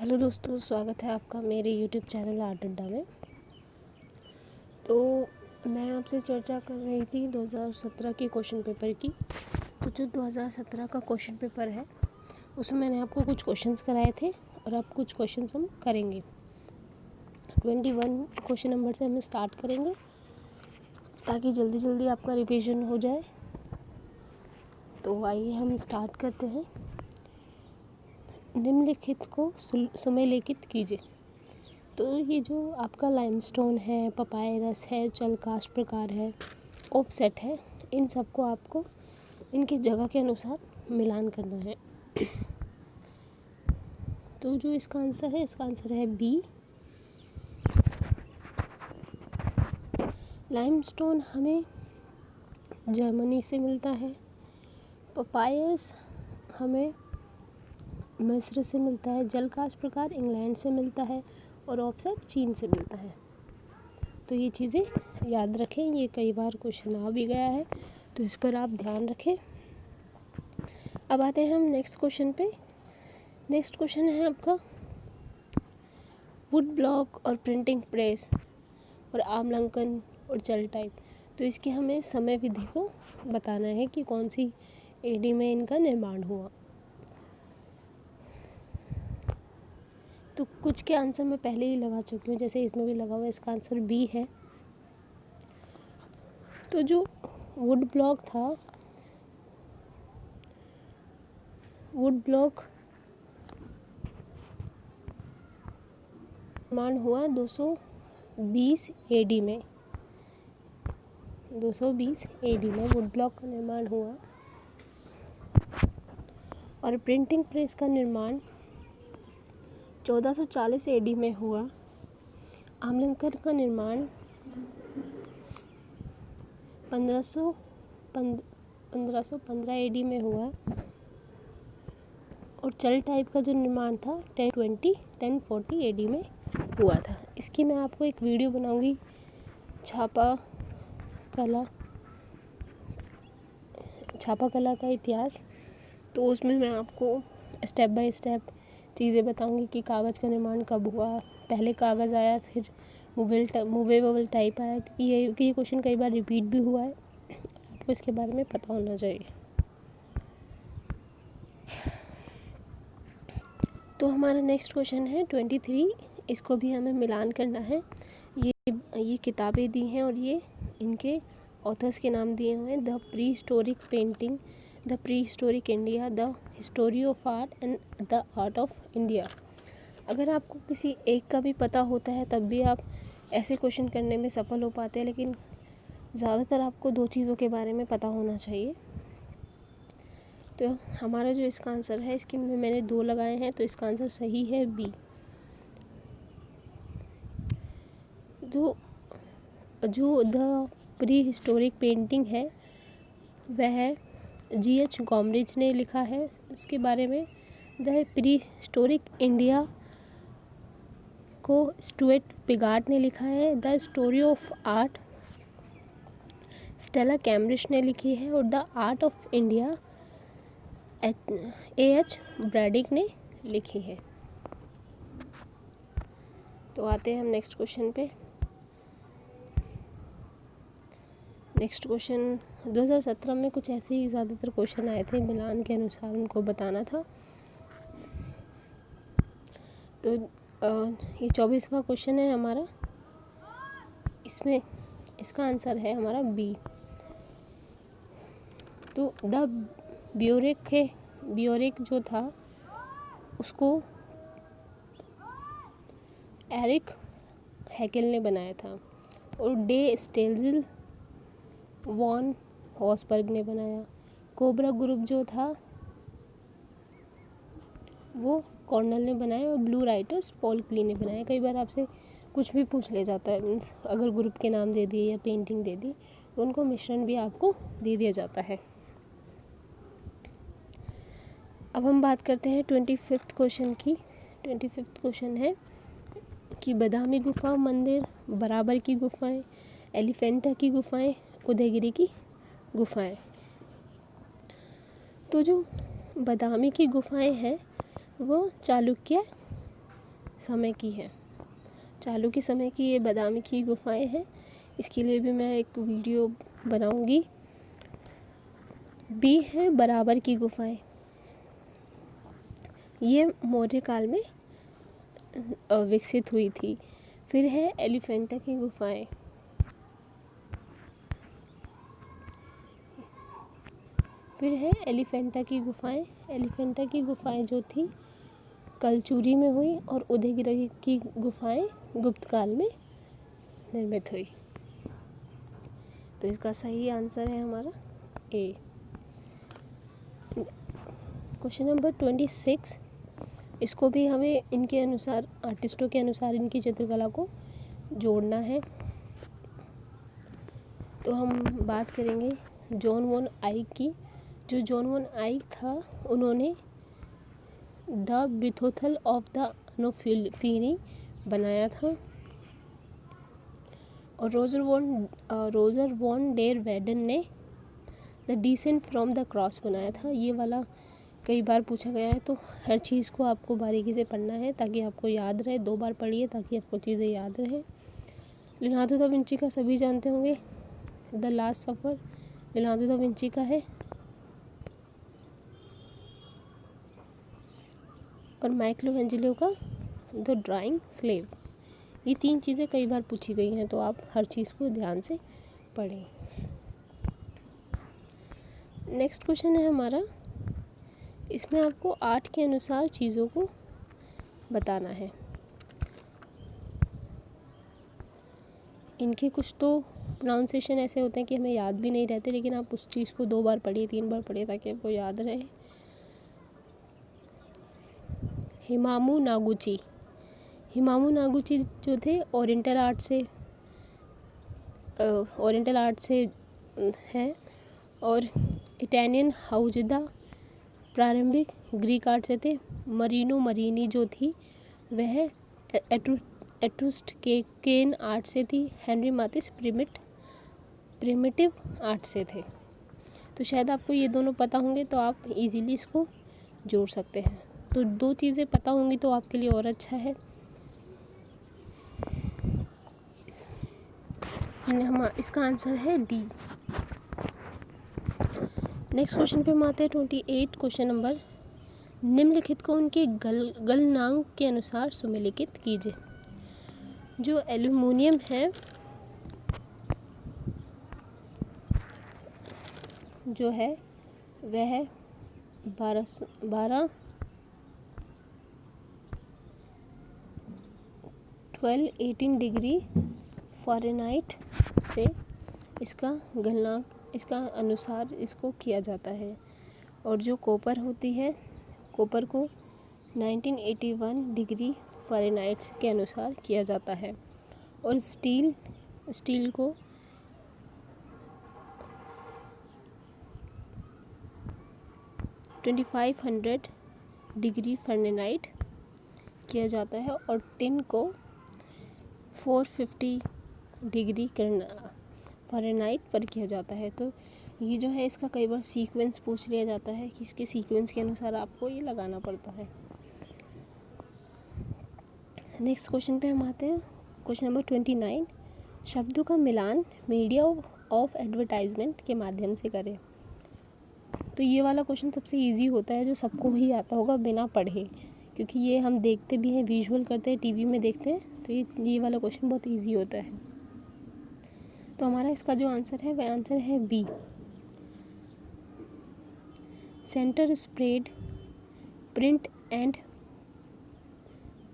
Hello दोस्तों, स्वागत है आपका मेरे यूट्यूब चैनल आर्ट अड्डा में। तो मैं आपसे चर्चा कर रही थी 2017 के क्वेश्चन पेपर की। तो जो 2017 का क्वेश्चन पेपर है उसमें मैंने आपको कुछ क्वेश्चंस कराए थे और अब कुछ क्वेश्चंस हम करेंगे। 21 क्वेश्चन नंबर से हम स्टार्ट करेंगे ताकि जल्दी जल्दी आपका रिवीजन हो जाए। तो आइए हम स्टार्ट करते हैं। निम्नलिखित को सुमेलिखित कीजिए। तो ये जो आपका लाइमस्टोन है, पपायरस है, चलकास्ट प्रकार है, ऑफसेट है, इन सबको आपको इनकी जगह के अनुसार मिलान करना है। तो जो इसका आंसर है बी। लाइमस्टोन हमें जर्मनी से मिलता है, पपायस हमें मिस्र से मिलता है, जलकास्ट प्रकार इंग्लैंड से मिलता है और ऑफसेट चीन से मिलता है। तो ये चीज़ें याद रखें, ये कई बार क्वेश्चन आ भी गया है, तो इस पर आप ध्यान रखें। अब आते हैं हम नेक्स्ट क्वेश्चन पे। नेक्स्ट क्वेश्चन है आपका वुड ब्लॉक और प्रिंटिंग प्रेस और आमलंकन और जेल टाइप। तो इसकी हमें समय विधि को बताना है कि कौन सी एडी में इनका निर्माण हुआ। तो कुछ के आंसर मैं पहले ही लगा चुकी हूँ, जैसे इसमें भी लगा हुआ है, इसका आंसर बी है। तो जो वुड ब्लॉक था, वुड ब्लॉक निर्माण हुआ 220 एडी में। 220 एडी में वुड ब्लॉक का निर्माण हुआ और प्रिंटिंग प्रेस का निर्माण 1440 एडी में हुआ। आमलंकन का निर्माण 1515 एडी में हुआ और चल टाइप का जो निर्माण था 1040 एडी में हुआ था। इसकी मैं आपको एक वीडियो बनाऊंगी, छापा कला का इतिहास। तो उसमें मैं आपको स्टेप बाय स्टेप चीज़ें बताऊंगी कि कागज़ का निर्माण कब हुआ, पहले कागज़ आया फिर मूवेबल टाइप आया, क्योंकि ये क्वेश्चन कई बार रिपीट भी हुआ है और आपको इसके बारे में पता होना चाहिए। तो हमारा नेक्स्ट क्वेश्चन है 23। इसको भी हमें मिलान करना है। ये किताबें दी हैं और ये इनके ऑथर्स के नाम दिए हुए हैं। The pre historic painting, the pre historic India, the history of art and the art of India. अगर आपको किसी एक का भी पता होता है तब भी आप ऐसे क्वेश्चन करने में सफल हो पाते हैं, लेकिन ज़्यादातर आपको दो चीज़ों के बारे में पता होना चाहिए। तो हमारा जो इसका आंसर है, इसके में मैंने 2 लगाए हैं, तो इसका आंसर सही है बी। जो द प्री हिस्टोरिक पेंटिंग है वह G.H. गॉमरिज ने लिखा है। उसके बारे में द प्री हिस्टोरिक इंडिया को स्टुअर्ट पिगार्ट ने लिखा है। The story of art Stella Cambridge ने लिखी है और the art of India A.H. ब्रैडिक ने लिखी है। तो आते हैं हम नेक्स्ट क्वेश्चन पे। नेक्स्ट क्वेश्चन 2017 में कुछ ऐसे ही ज़्यादातर क्वेश्चन आए थे, मिलान के अनुसार उनको बताना था। तो ये 24वां क्वेश्चन है हमारा। इसमें इसका आंसर है हमारा बी। तो द ब्योरेक जो था उसको एरिक हैकेल ने बनाया था और डे स्टेल्जिल वॉन हॉसबर्ग ने बनाया। कोबरा ग्रुप जो था वो कॉर्नल ने बनाया और ब्लू राइटर्स पॉल क्ली ने बनाया। कई बार आपसे कुछ भी पूछ ले जाता है, मीन्स अगर ग्रुप के नाम दे दिए या पेंटिंग दे दी तो उनको मिश्रण भी आपको दे दिया जाता है। अब हम बात करते हैं 25th क्वेश्चन की। 25th क्वेश्चन है कि बादामी गुफा मंदिर, बराबर की गुफाएं, एलिफेंटा की गुफाएं, उदयगिरी की गुफाएं। तो जो बादामी की गुफाएं हैं वो चालुक्य समय की है? चालुक्य समय की ये बादामी की गुफाएं हैं। इसके लिए भी मैं एक वीडियो बनाऊंगी। बी है बराबर की गुफाएं। ये मौर्य काल में विकसित हुई थी। फिर है एलिफेंटा की गुफाएं। फिर है एलिफेंटा की गुफाएं। एलिफेंटा की गुफाएं जो थी कलचुरी में हुई और उदयगिरि की गुफाएं गुप्त काल में निर्मित हुई। तो इसका सही आंसर है हमारा ए। क्वेश्चन नंबर 26, इसको भी हमें इनके अनुसार, आर्टिस्टों के अनुसार इनकी चित्रकला को जोड़ना है। तो हम बात करेंगे जॉन वॉन आइक की। जो जॉन वॉन आइक था, उन्होंने द बीथोथल ऑफ द अनोफिनी बनाया था। और रोजर वॉन डेर वेडन ने the decent from the cross बनाया था। ये वाला कई बार पूछा गया है, तो हर चीज़ को आपको बारीकी से पढ़ना है ताकि आपको याद रहे। 2 बार पढ़िए ताकि आपको चीज़ें याद रहें। लियोनार्डो दा विंची का सभी जानते होंगे, the last suffer Leonardo da Vinci का है। और माइकलोएंजेलो का द ड्राइंग स्लेव। ये 3 चीज़ें कई बार पूछी गई हैं, तो आप हर चीज़ को ध्यान से पढ़ें। नेक्स्ट क्वेश्चन है हमारा, इसमें आपको आर्ट के अनुसार चीज़ों को बताना है। इनके कुछ तो प्रोनाउंसिएशन ऐसे होते हैं कि हमें याद भी नहीं रहते, लेकिन आप उस चीज़ को 2 बार पढ़िए, 3 बार पढ़िए ताकि आपको याद रहे। हिमामू नागुची। हिमामू नागुची जो थे ओरिएंटल आर्ट से हैं। और इटालियन हाउजदा प्रारंभिक ग्रीक आर्ट से थे। मरीनो मरीनी जो थी वह एट्रुस्केन आर्ट से थी। हेनरी मातिस प्रिमिटिव आर्ट से थे। तो शायद आपको ये दोनों पता होंगे, तो आप इजीली इसको जोड़ सकते हैं। तो 2 चीज़ें पता होंगी तो आपके लिए और अच्छा है। इसका आंसर है डी। नेक्स्ट क्वेश्चन पे हम आते हैं 28 क्वेश्चन नंबर। निम्नलिखित को उनके गलनांक के अनुसार सुमेलित कीजिए। जो एल्युमिनियम है, जो है वह 12-18 डिग्री फ़ारेनहाइट से इसका गलनांक, इसका अनुसार इसको किया जाता है। और जो कॉपर होती है, कॉपर को 1981 डिग्री फ़ारेनहाइट के अनुसार किया जाता है। और स्टील को 2500 डिग्री फ़ारेनहाइट किया जाता है। और टिन को 450 डिग्री फ़ारेनहाइट पर किया जाता है। तो ये जो है, इसका कई बार सीक्वेंस पूछ लिया जाता है कि इसके सीक्वेंस के अनुसार आपको ये लगाना पड़ता है। नेक्स्ट क्वेश्चन पे हम आते हैं। क्वेश्चन नंबर 29, शब्दों का मिलान मीडिया ऑफ एडवर्टाइजमेंट के माध्यम से करें। तो ये वाला क्वेश्चन सबसे इजी होता है, जो सबको ही आता होगा बिना पढ़े, क्योंकि ये हम देखते भी हैं, विजुअल करते हैं, टीवी में देखते हैं। तो ये वाला क्वेश्चन बहुत इजी होता है। तो हमारा इसका जो आंसर है वह आंसर है B. Centre spread print and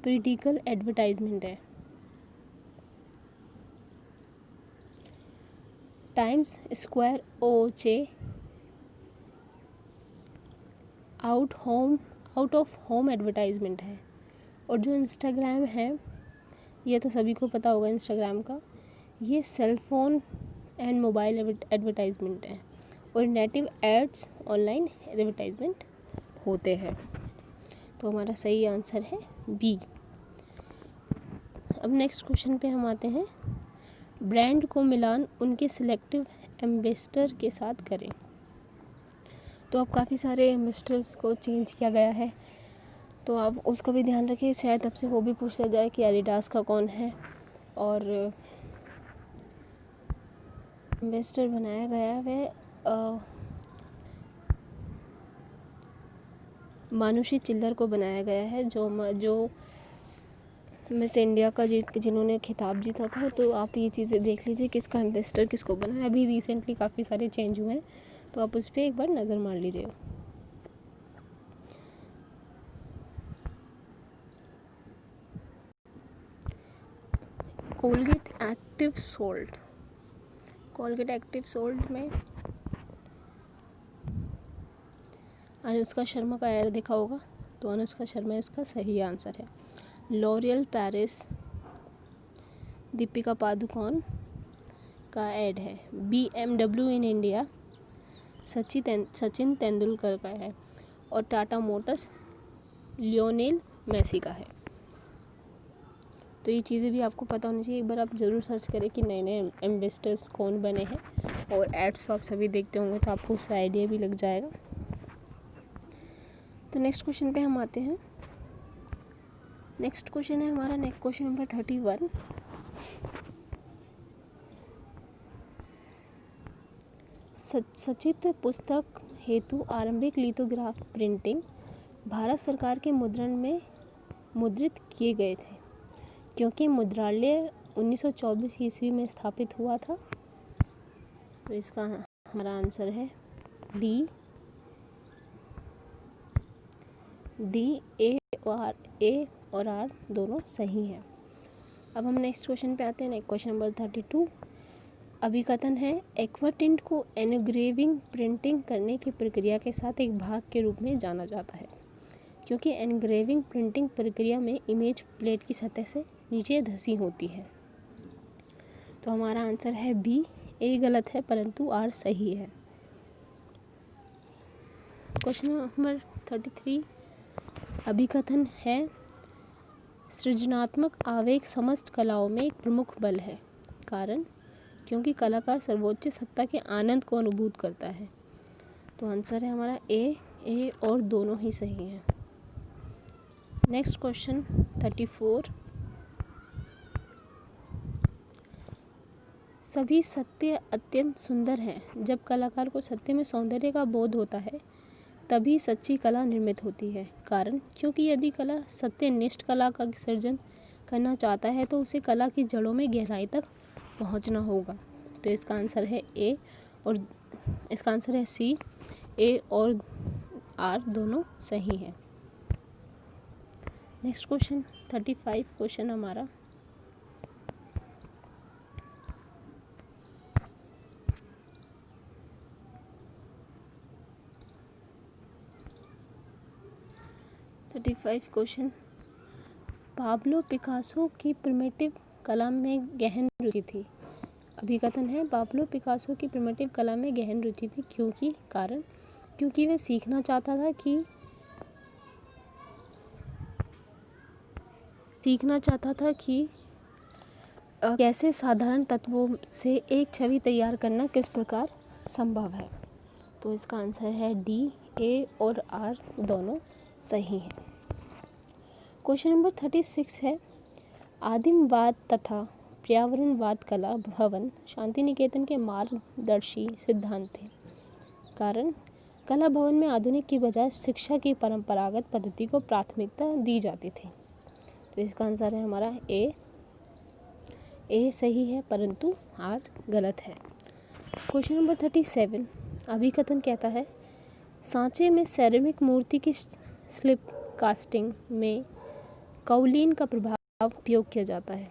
political advertisement है। टाइम्स स्क्वायर ओचे आउट ऑफ होम एडवर्टाइजमेंट है। और जो इंस्टाग्राम है, ये तो सभी को पता होगा इंस्टाग्राम का, ये cell phone and mobile advertisement है। और नेटिव एड्स ऑनलाइन एडवर्टाइजमेंट होते हैं। तो हमारा सही आंसर है बी। अब नेक्स्ट क्वेश्चन पे हम आते हैं। ब्रांड को मिलान उनके सिलेक्टिव एम्बेसडर के साथ करें। तो अब काफ़ी सारे एम्बेसडर्स को चेंज किया गया है। तो आप उसका भी ध्यान रखिए, शायद आपसे वो भी पूछा जाए कि एडिडास का कौन है। और एम्बेसडर बनाया गया वह मानुषी चिल्लर को बनाया गया है, जो मिस इंडिया का जिन्होंने खिताब जीता था। तो आप ये चीज़ें देख लीजिए किसका एम्बेसडर किसको बना है। अभी रिसेंटली काफ़ी सारे चेंज हुए हैं, तो आप उस पर एक बार नज़र मार लीजिएगा। Colgate active salt, Colgate active salt में अनुष्का शर्मा का ऐड देखा होगा, तो अनुष्का शर्मा इसका सही आंसर है। लॉरियल पेरिस दीपिका पादुकोण का ऐड है। BMW in India Sachin Tendulkar का है। और टाटा मोटर्स लियोनेल मेसी का है। तो ये चीज़ें भी आपको पता होनी चाहिए। एक बार आप ज़रूर सर्च करें कि नए नए एम्बेसडर्स कौन बने हैं, और एड्स आप सभी देखते होंगे तो आपको उससे आइडिया भी लग जाएगा। तो नेक्स्ट क्वेश्चन पे हम आते हैं। नेक्स्ट क्वेश्चन है हमारा क्वेश्चन नंबर 31। सचित्र पुस्तक हेतु आरंभिक लिथोग्राफ प्रिंटिंग भारत सरकार के मुद्रण में मुद्रित किए गए थे, क्योंकि मुद्रालय 1924 ईस्वी में स्थापित हुआ था। तो इसका हमारा आंसर है डी। ए और आर दोनों सही हैं। अब हम नेक्स्ट क्वेश्चन पे आते हैं। क्वेश्चन नंबर 32 अभिकथन है एक्वाटिंट को एनग्रेविंग प्रिंटिंग करने की प्रक्रिया के साथ एक भाग के रूप में जाना जाता है, क्योंकि एनग्रेविंग प्रिंटिंग प्रक्रिया में इमेज प्लेट की सतह से नीचे धसी होती है। तो हमारा आंसर है बी। ए गलत है परंतु आर सही है। क्वेश्चन नंबर 33 अभिकथन है सृजनात्मक आवेग समस्त कलाओं में एक प्रमुख बल है। कारण क्योंकि कलाकार सर्वोच्च सत्ता के आनंद को अनुभूत करता है। तो आंसर है हमारा ए और दोनों ही सही हैं। नेक्स्ट क्वेश्चन 34 सभी सत्य अत्यंत सुंदर हैं। जब कलाकार को सत्य में सौंदर्य का बोध होता है तभी सच्ची कला निर्मित होती है। कारण क्योंकि यदि कला सत्यनिष्ठ कला का सर्जन करना चाहता है तो उसे कला की जड़ों में गहराई तक पहुंचना होगा। तो इसका आंसर है ए और इसका आंसर है सी। ए और आर दोनों सही हैं। नेक्स्ट क्वेश्चन 35 क्वेश्चन हमारा क्वेश्चन पाब्लो पिकासो की प्रिमिटिव कला में गहन रुचि थी। अभिकथन है पाब्लो पिकासो की प्रिमिटिव कला में गहन रुचि थी क्योंकि वह सीखना चाहता था कि कैसे साधारण तत्वों से एक छवि तैयार करना किस प्रकार संभव है। तो इसका आंसर है डी। ए और आर दोनों सही हैं। क्वेश्चन नंबर 36 है आदिमवाद तथा पर्यावरणवाद कला भवन शांति निकेतन के मार्गदर्शी सिद्धांत थे। कारण कला भवन में आधुनिक की बजाय शिक्षा की परंपरागत पद्धति को प्राथमिकता दी जाती थी। तो इसका आंसर है हमारा ए सही है परंतु आर गलत है। क्वेश्चन नंबर 37 अभिकथन कहता है सांचे में सेरेमिक मूर्ति की स्लिप कास्टिंग में काउलिन का प्रभाव उपयोग किया जाता है।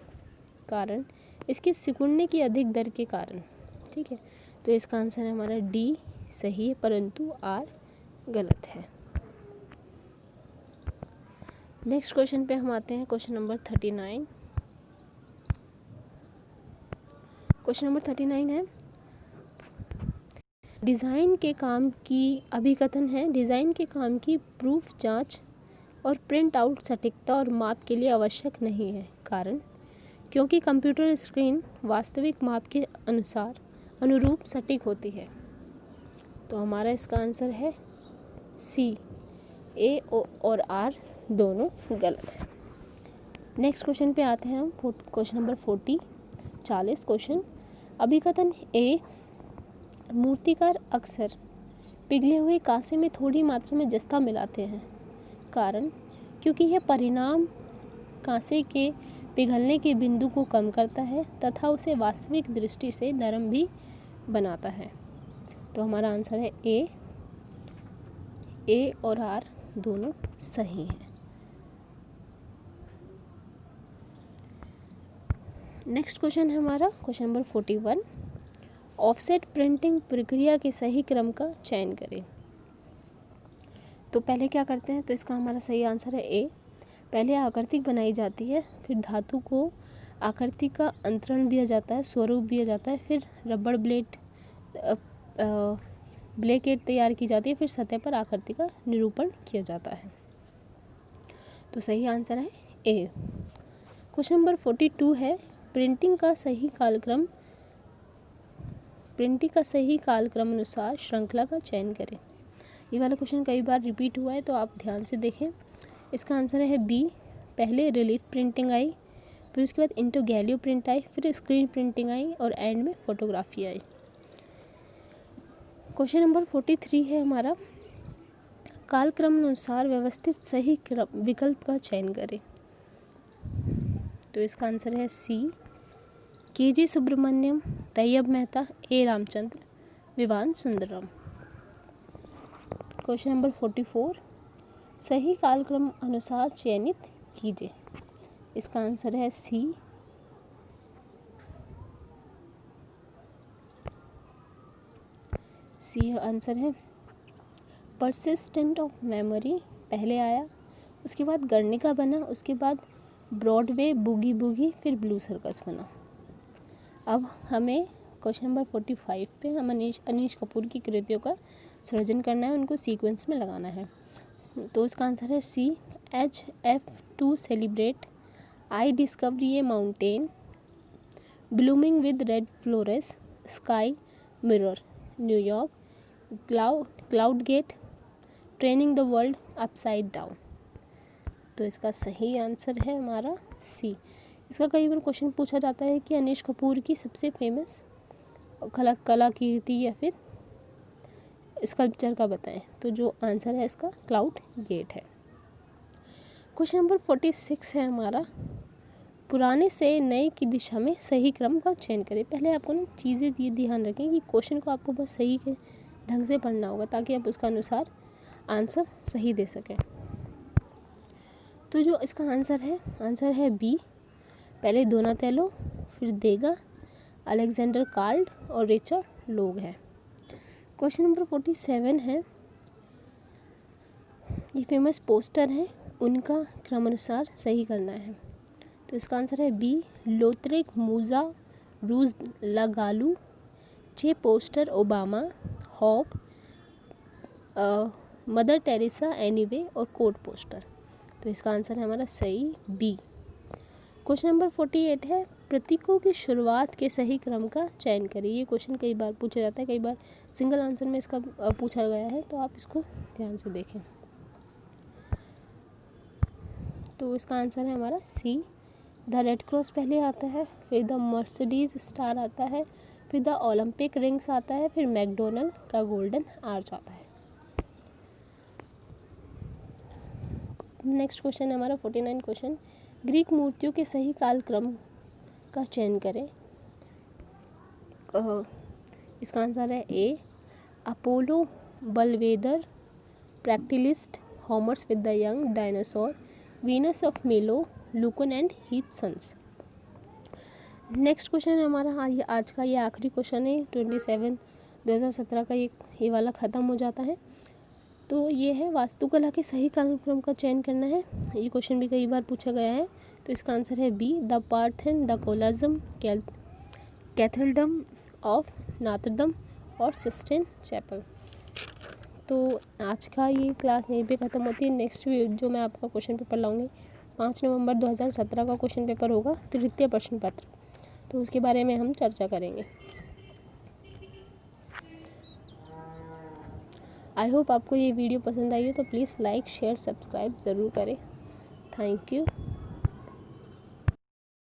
कारण इसके सिकुड़ने की अधिक दर के कारण। ठीक है, तो इसका आंसर है हमारा डी सही है परंतु आर गलत है। नेक्स्ट क्वेश्चन पे हम आते हैं। क्वेश्चन नंबर 39 है डिज़ाइन के काम की अभिकथन है डिज़ाइन के काम की प्रूफ जांच और प्रिंट आउट सटीकता और माप के लिए आवश्यक नहीं है। कारण क्योंकि कंप्यूटर स्क्रीन वास्तविक माप के अनुरूप सटीक होती है। तो हमारा इसका आंसर है सी। ए और आर दोनों गलत है। नेक्स्ट क्वेश्चन पे आते हैं हम, क्वेश्चन नंबर 40 क्वेश्चन। अभिकथन ए, मूर्तिकार अक्सर पिघले हुए कांसे में थोड़ी मात्रा में जस्ता मिलाते हैं। कारण, क्योंकि यह परिणाम कांसे के पिघलने के बिंदु को कम करता है तथा उसे वास्तविक दृष्टि से नरम भी बनाता है। तो हमारा आंसर है ए और आर दोनों सही हैं। नेक्स्ट क्वेश्चन है हमारा क्वेश्चन नंबर 41। ऑफसेट प्रिंटिंग प्रक्रिया के सही क्रम का चयन करें। तो पहले क्या करते हैं, तो इसका हमारा सही आंसर है ए। पहले आकृति बनाई जाती है, फिर धातु को आकृति का अंतरण दिया जाता है, स्वरूप दिया जाता है, फिर रबड़ ब्लैकेट तैयार की जाती है, फिर सतह पर आकृति का निरूपण किया जाता है। तो सही आंसर है ए। क्वेश्चन नंबर 42 है, प्रिंटिंग का सही कालक्रम अनुसार श्रृंखला का चयन करें। ये वाला क्वेश्चन कई बार रिपीट हुआ है, तो आप ध्यान से देखें। इसका आंसर है बी। पहले रिलीफ प्रिंटिंग आई, फिर उसके बाद इंटरगैलियो प्रिंट आई, फिर स्क्रीन प्रिंटिंग आई और एंड में फोटोग्राफी आई। क्वेश्चन नंबर 43 है हमारा, कालक्रम अनुसार व्यवस्थित सही विकल्प का चयन करें। तो इसका आंसर है सी। के.जी. सुब्रमण्यम, तैयब मेहता, ए. रामचंद्र, विवान सुंदरम। क्वेश्चन नंबर 44, सही कालक्रम अनुसार चयनित कीजिए। इसका आंसर है सी। आंसर है। परसिस्टेंट ऑफ मेमोरी पहले आया, उसके बाद गर्निका बना, उसके बाद ब्रॉडवे बूगी बूगी, फिर ब्लू सर्कस बना। अब हमें क्वेश्चन नंबर 45 पे हम अनीश कपूर की कृतियों का सृजन करना है, उनको सीक्वेंस में लगाना है। तो इसका आंसर है C. HF to celebrate, I discover a mountain, blooming with red flowers, sky mirror, New York, cloud gate, training the world upside down. तो इसका सही आंसर है हमारा सी। इसका कई बार क्वेश्चन पूछा जाता है कि अनीश कपूर की सबसे फेमस कलाकृति या फिर स्कल्पचर का बताएं। तो जो आंसर है इसका क्लाउड गेट है। क्वेश्चन नंबर 46 है हमारा, पुराने से नए की दिशा में सही क्रम का चयन करें। पहले आपको ना चीज़ें ध्यान रखें कि क्वेश्चन को आपको बस सही के ढंग से पढ़ना होगा ताकि आप उसका अनुसार आंसर सही दे सकें। तो जो इसका आंसर है बी। पहले डोनाटेलो, फिर देगा, अलेक्जेंडर कार्ल और रिचर्ड लोग है। क्वेश्चन नंबर 47 है, ये फेमस पोस्टर हैं, उनका क्रमानुसार सही करना है। तो इसका आंसर है बी। लोत्रेक मूजा रूज लगालू, चे poster Obama, hop, mother Teresa anyway और कोड पोस्टर। तो इसका आंसर है हमारा सही बी। क्वेश्चन नंबर 48 है, प्रतीकों की शुरुआत के सही क्रम का चयन करें। ये क्वेश्चन कई बार पूछा जाता है, कई बार सिंगल आंसर में इसका पूछा गया है, तो आप इसको ध्यान से देखें। तो इसका आंसर है हमारा सी। द रेड क्रॉस पहले आता है, फिर द मर्सिडीज स्टार आता है, फिर द ओलंपिक रिंग्स आता है, फिर मैकडोनल्ड का गोल्डन आर्च आता है। नेक्स्ट क्वेश्चन है हमारा 49 क्वेश्चन, ग्रीक मूर्तियों के सही कालक्रम का चयन करें। इसका आंसर है A. Apollo, Belvedere, Praxiteles, Homers with the young dinosaur, Venus of Milo, Laocoon and his sons. Next question है हमारा, आज का ये आखिरी क्वेश्चन है 27 2017 का, ये वाला ख़त्म हो जाता है। तो ये है, वास्तुकला के सही कालक्रम का चयन करना है। ये क्वेश्चन भी कई बार पूछा गया है। तो इसका आंसर है बी। द पार्थेन, द कोलाजम, कैथेड्रम ऑफ नात्रदम और सिस्टीन चैपल। तो आज का ये क्लास यहीं पे ख़त्म होती है। नेक्स्ट जो मैं आपका क्वेश्चन पेपर लाऊंगी 5 नवंबर 2017 का क्वेश्चन पेपर होगा, तृतीय प्रश्न पत्र। तो उसके बारे में हम चर्चा करेंगे। आई होप आपको ये वीडियो पसंद आई हो, तो प्लीज़ लाइक शेयर सब्सक्राइब ज़रूर करें। Thank you.